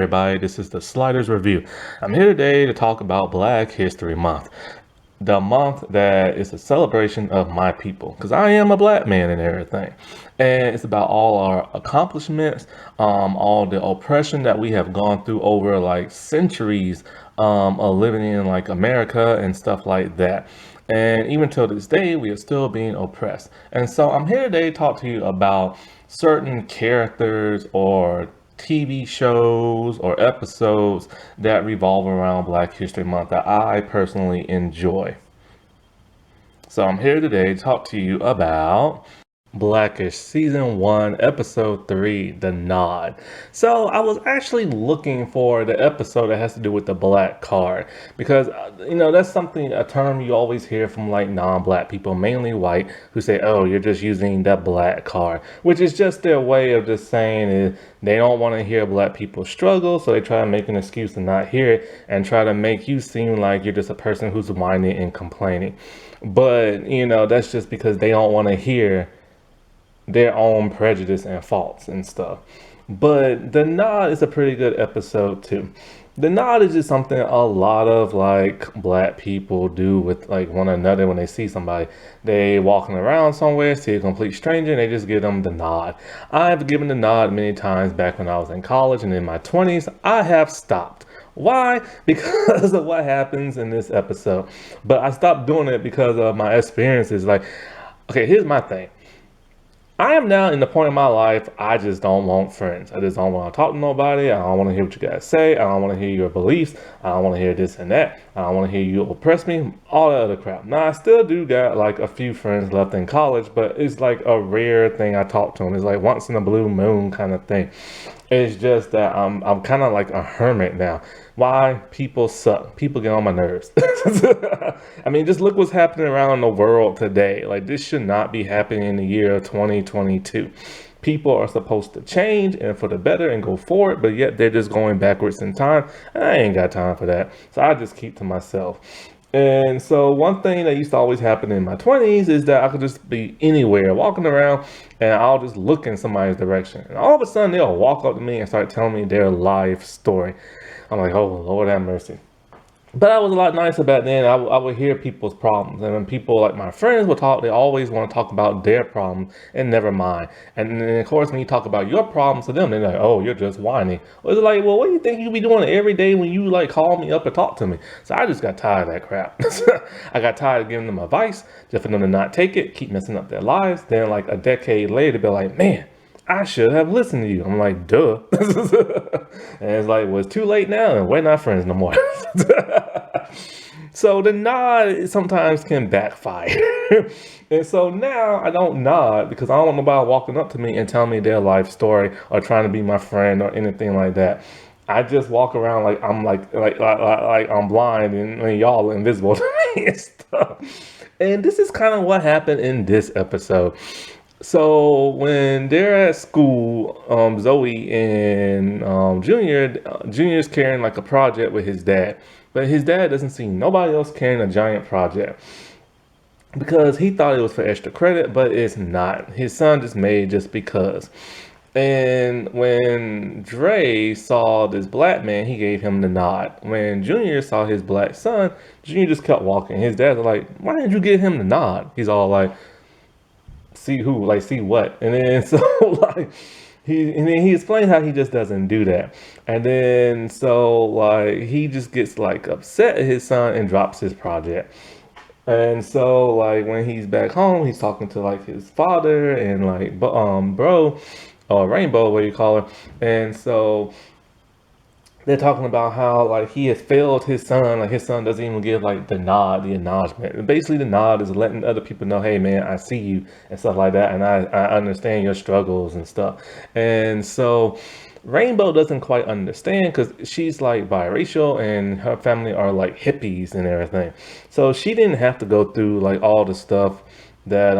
everybody, this is the Sliders Review. I'm here today to talk about Black History Month, the month that is a celebration of my people, because I am a black man and everything. And it's about all our accomplishments, all the oppression that we have gone through over like centuries of living in like America and stuff like that. And even till this day, we are still being oppressed. And so I'm here today to talk to you about certain characters or TV shows or episodes that revolve around Black History Month that I personally enjoy. So I'm here today to talk to you about Blackish Season 1, Episode 3, The Nod. So I was actually looking for the episode that has to do with the black card because, that's something, a term you always hear from like non-black people, mainly white, who say, oh, you're just using the black card, which is just their way of just saying is they don't want to hear black people struggle, so they try to make an excuse to not hear it and try to make you seem like you're just a person who's whining and complaining. But, that's just because they don't want to hear their own prejudice and faults and stuff. But The Nod is a pretty good episode too. The Nod is just something a lot of like black people do with like one another when they see somebody. They walking around somewhere, see a complete stranger, and they just give them the nod. I've given the nod many times back when I was in college and in my 20s. I have stopped. Why? Because of what happens in this episode. But I stopped doing it because of my experiences. Like, okay, here's my thing. I am now in the point in my life, I just don't want friends. I just don't want to talk to nobody. I don't want to hear what you guys say. I don't want to hear your beliefs. I don't want to hear this and that. I don't want to hear you oppress me, all that other crap. Now, I still do got like a few friends left in college, but it's like a rare thing I talk to them. It's like once in a blue moon kind of thing. It's just that I'm kind of like a hermit now. Why? People suck. People get on my nerves. I mean, just look what's happening around the world today. Like, this should not be happening in the year 2022. People are supposed to change and for the better and go forward, but yet they're just going backwards in time. And I ain't got time for that. So I just keep to myself. And so one thing that used to always happen in my 20s is that I could just be anywhere walking around and I'll just look in somebody's direction. And all of a sudden they'll walk up to me and start telling me their life story. I'm like, oh, Lord have mercy. But I was a lot nicer back then. I would hear people's problems. And when people like my friends would talk, they always want to talk about their problems and never mine. And then, of course, when you talk about your problems to them, they're like, oh, you're just whining. Well, it's like, well, what do you think you be doing every day when you like call me up and talk to me? So I just got tired of that crap. I got tired of giving them advice just for them to not take it, keep messing up their lives. Then like a decade later, they'll be like, man, I should have listened to you. I'm like, duh. And it's like, well, it's too late now and we're not friends no more. So the nod sometimes can backfire. And so now I don't nod because I don't want nobody walking up to me and telling me their life story or trying to be my friend or anything like that. I just walk around like I'm like I'm blind and y'all are invisible to me and stuff. And this is kind of what happened in this episode. So when they're at school, Zoe and Junior's carrying like a project with his dad, but his dad doesn't see nobody else carrying a giant project because he thought it was for extra credit, but it's not. His son just made just because. And when Dre saw this black man, he gave him the nod. When Junior saw his black son, Junior just kept walking. His dad's like, why didn't you give him the nod? He's all like, see who, like see what? And then so like he explains how he just doesn't do that. And then so like he just gets like upset at his son and drops his project. And so like when he's back home, he's talking to like his father and like bro or Rainbow, what you call her. And so they're talking about how like he has failed his son, like his son doesn't even give like the nod, the acknowledgement. And basically the nod is letting other people know, hey man, I see you and stuff like that, and I understand your struggles and stuff. And so Rainbow doesn't quite understand because she's like biracial and her family are like hippies and everything. So she didn't have to go through like all the stuff that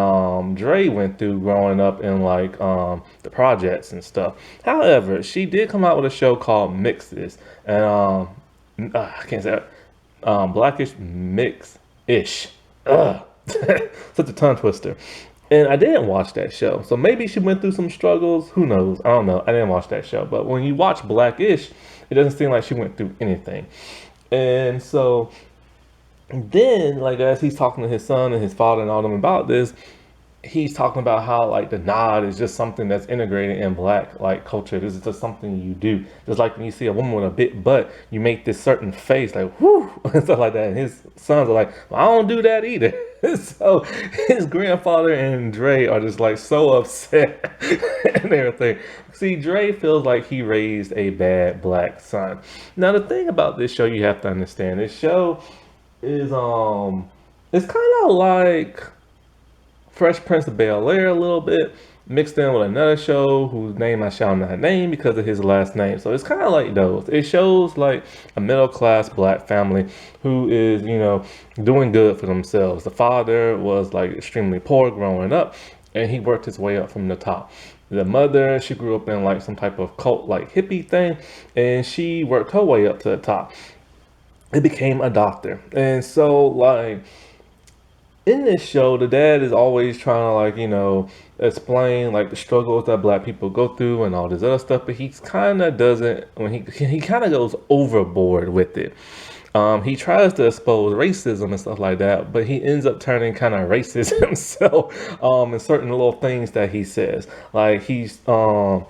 Dre went through growing up in like the projects and stuff. However, she did come out with a show called Mixes, and I can't say it. Blackish Mix-ish. Such a tongue twister. And I didn't watch that show. So maybe she went through some struggles. Who knows? I don't know. I didn't watch that show. But when you watch Blackish, it doesn't seem like she went through anything. And so then, like, as he's talking to his son and his father and all them about this, he's talking about how like the nod is just something that's integrated in black like culture. This is just something you do. Just like when you see a woman with a big butt, you make this certain face like whoo and stuff like that. And his sons are like, well, I don't do that either. So his grandfather and Dre are just like so upset and everything. See, Dre feels like he raised a bad black son. Now the thing about this show you have to understand, this show is it's kind of like Fresh Prince of Bel-Air a little bit, mixed in with another show whose name I shall not name because of his last name. So it's kind of like those. It shows like a middle class black family who is, doing good for themselves. The father was like extremely poor growing up, and he worked his way up from the top. The mother, she grew up in like some type of cult like hippie thing, and she worked her way up to the top. It became a doctor. And so like in this show, the dad is always trying to explain like the struggles that black people go through and all this other stuff, but he kind of doesn't. When he kind of goes overboard with it. He tries to expose racism and stuff like that, but he ends up turning kind of racist himself in certain little things that he says. Like he's going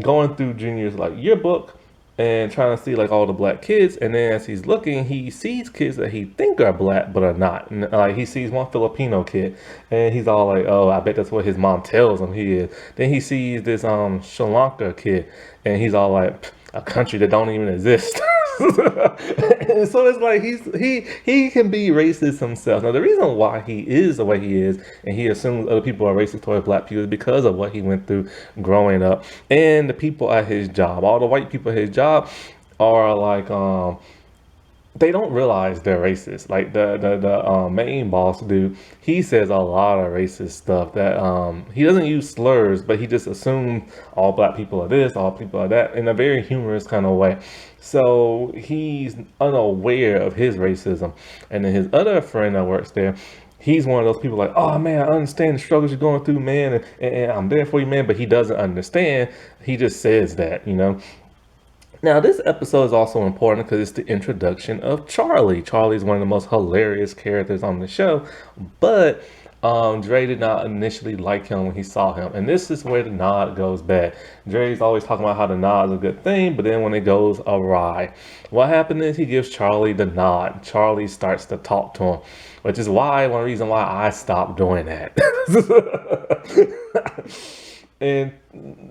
through Junior's like yearbook and trying to see like all the black kids, and then as he's looking, he sees kids that he think are black but are not. And like he sees one Filipino kid, and he's all like, "Oh, I bet that's what his mom tells him he is." Then he sees this Sri Lanka kid, and he's all like, "A country that don't even exist." And so it's like he can be racist himself. Now the reason why he is the way he is, and he assumes other people are racist towards black people, is because of what he went through growing up, and the people at his job. All the white people at his job are like they don't realize they're racist. Like the main boss dude, he says a lot of racist stuff that he doesn't use slurs, but he just assumes all black people are this, all people are that, in a very humorous kind of way. So he's unaware of his racism. And then his other friend that works there, he's one of those people like, "Oh man, I understand the struggles you're going through, man, and I'm there for you, man." But he doesn't understand. He just says that. Now, this episode is also important because it's the introduction of Charlie. Charlie is one of the most hilarious characters on the show, but Dre did not initially like him when he saw him. And this is where the nod goes bad. Dre's always talking about how the nod is a good thing, but then when it goes awry, what happened is he gives Charlie the nod. Charlie starts to talk to him, which is one reason why I stopped doing that. And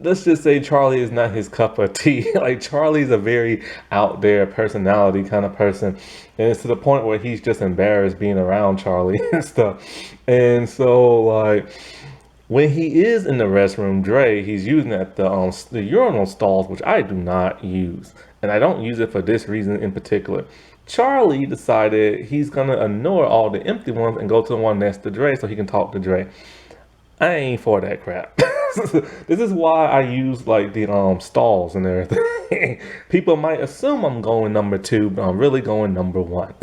let's just say Charlie is not his cup of tea. Like Charlie's a very out there personality kind of person. And it's to the point where he's just embarrassed being around Charlie and stuff. And so like when he is in the restroom, Dre, he's using at the urinal stalls, which I do not use. And I don't use it for this reason in particular. Charlie decided he's going to ignore all the empty ones and go to the one next to Dre so he can talk to Dre. I ain't for that crap. This is why I use like the stalls and everything. People might assume I'm going number 2, but I'm really going number 1.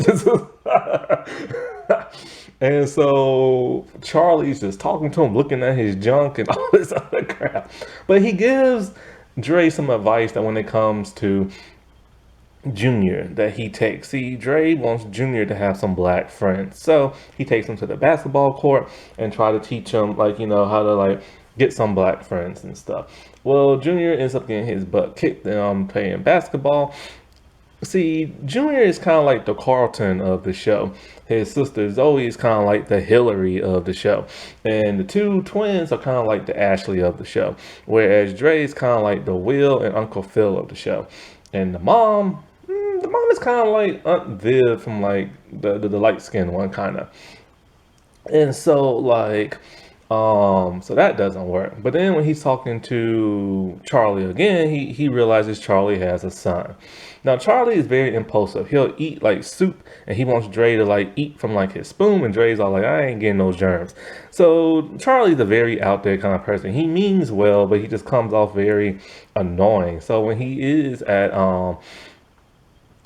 And so Charlie's just talking to him, looking at his junk and all this other crap. But he gives Dre some advice that when it comes to Junior that he takes. See, Dre wants Junior to have some black friends. So he takes him to the basketball court and try to teach him how to get some black friends and stuff. Well, Junior ends up getting his butt kicked playing basketball. See, Junior is kind of like the Carlton of the show. His sister Zoe is kind of like the Hillary of the show. And the two twins are kind of like the Ashley of the show. Whereas Dre is kind of like the Will and Uncle Phil of the show. And the mom is kind of like Aunt Viv from like the light-skinned one kind of. And so so that doesn't work. But then when he's talking to Charlie again, he realizes Charlie has a son. Now Charlie is very impulsive. He'll eat like soup and he wants Dre to eat from his spoon, and Dre's all like, "I ain't getting those germs." So Charlie's a very out there kind of person. He means well, but he just comes off very annoying. So when he is at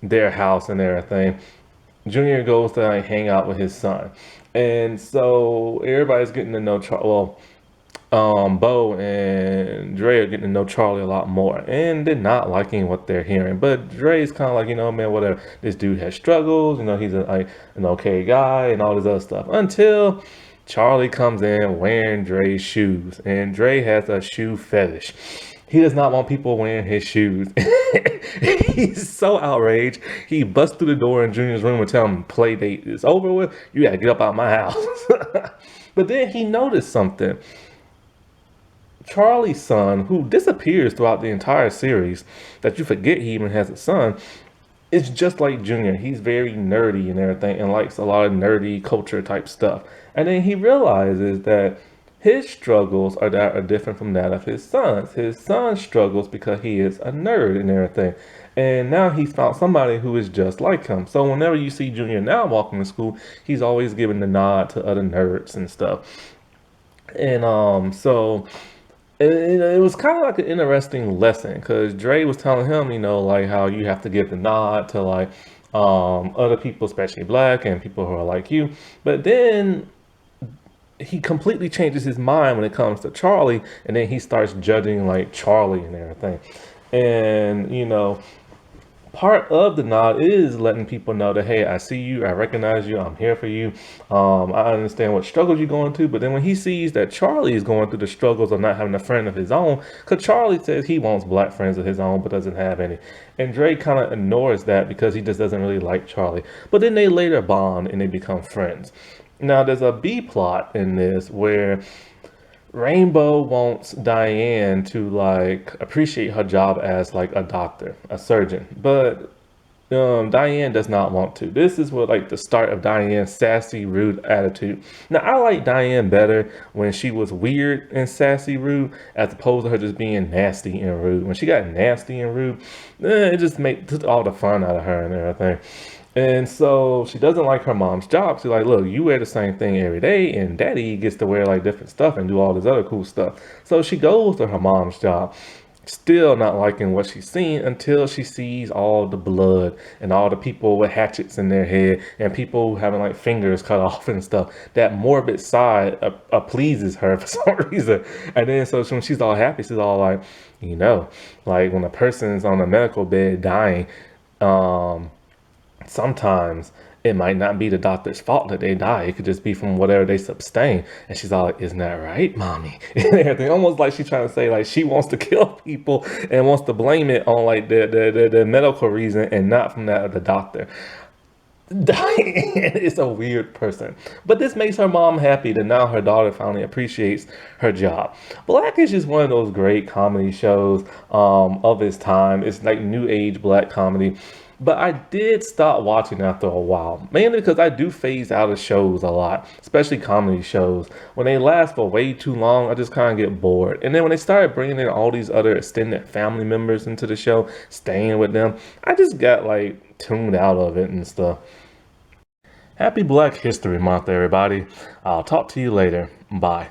their house and everything, Junior goes to like hang out with his son. And so everybody's getting to know Bo and Dre are getting to know Charlie a lot more, and they're not liking what they're hearing. But Dre's kind of like, man, whatever. This dude has struggles. He's like an okay guy and all this other stuff. Until Charlie comes in wearing Dre's shoes, and Dre has a shoe fetish. He does not want people wearing his shoes. He's so outraged. He busts through the door in Junior's room and tell him, play date is over with. You gotta get up out of my house. But then he noticed something. Charlie's son, who disappears throughout the entire series, that you forget he even has a son, is just like Junior. He's very nerdy and everything and likes a lot of nerdy culture type stuff. And then he realizes that his struggles are different from that of his son's. His son struggles because he is a nerd and everything. And now he's found somebody who is just like him. So whenever you see Junior now walking to school, he's always giving the nod to other nerds and stuff. And so it was kind of like an interesting lesson because Dre was telling him, like how you have to give the nod to like other people, especially black and people who are like you. But then he completely changes his mind when it comes to Charlie, and then he starts judging like Charlie and everything. And part of the nod is letting people know that, hey, I see you, I recognize you, I'm here for you. I understand what struggles you're going through. But then when he sees that Charlie is going through the struggles of not having a friend of his own, because Charlie says he wants black friends of his own but doesn't have any. And Dre kind of ignores that because he just doesn't really like Charlie. But then they later bond and they become friends. Now, there's a B plot in this where Rainbow wants Diane to like appreciate her job as like a doctor, a surgeon, but Diane does not want to. This is what like the start of Diane's sassy, rude attitude. Now, I like Diane better when she was weird and sassy, rude, as opposed to her just being nasty and rude. When she got nasty and rude, it just took all the fun out of her and everything. And so she doesn't like her mom's job. She's like, look, you wear the same thing every day, and daddy gets to wear like different stuff and do all this other cool stuff. So she goes to her mom's job, still not liking what she's seeing until she sees all the blood and all the people with hatchets in their head and people having like fingers cut off and stuff. That morbid side pleases her for some reason. And then so when she's all happy, she's all like, like when a person's on a medical bed dying, sometimes it might not be the doctor's fault that they die. It could just be from whatever they sustain. And she's all like, isn't that right, mommy? And everything. Almost like she's trying to say like she wants to kill people and wants to blame it on like the medical reason and not from that of the doctor. Diane is a weird person, but this makes her mom happy that now her daughter finally appreciates her job. Black is just one of those great comedy shows of its time. It's like new age black comedy. But I did stop watching after a while, mainly because I do phase out of shows a lot, especially comedy shows. When they last for way too long, I just kind of get bored. And then when they started bringing in all these other extended family members into the show, staying with them, I just got like tuned out of it and stuff. Happy Black History Month, everybody. I'll talk to you later. Bye.